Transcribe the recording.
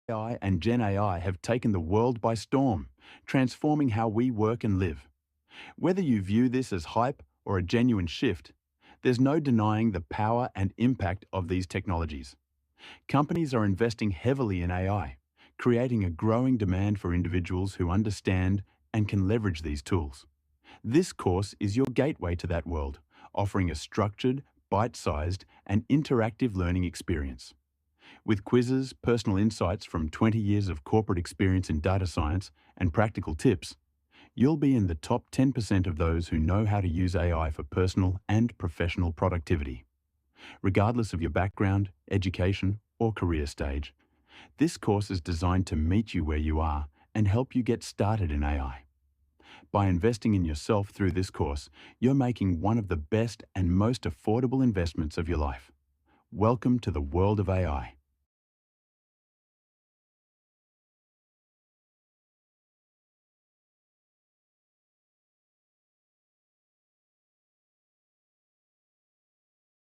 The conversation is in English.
AI and Gen AI have taken the world by storm, transforming how we work and live. Whether you view this as hype or a genuine shift, there's no denying the power and impact of these technologies. Companies are investing heavily in AI, creating a growing demand for individuals who understand and can leverage these tools. This course is your gateway to that world, offering a structured, bite-sized, and interactive learning experience. With quizzes, personal insights from 20 years of corporate experience in data science, and practical tips, you'll be in the top 10% of those who know how to use AI for personal and professional productivity. Regardless of your background, education, or career stage, this course is designed to meet you where you are and help you get started in AI. By investing in yourself through this course, you're making one of the best and most affordable investments of your life. Welcome to the world of AI.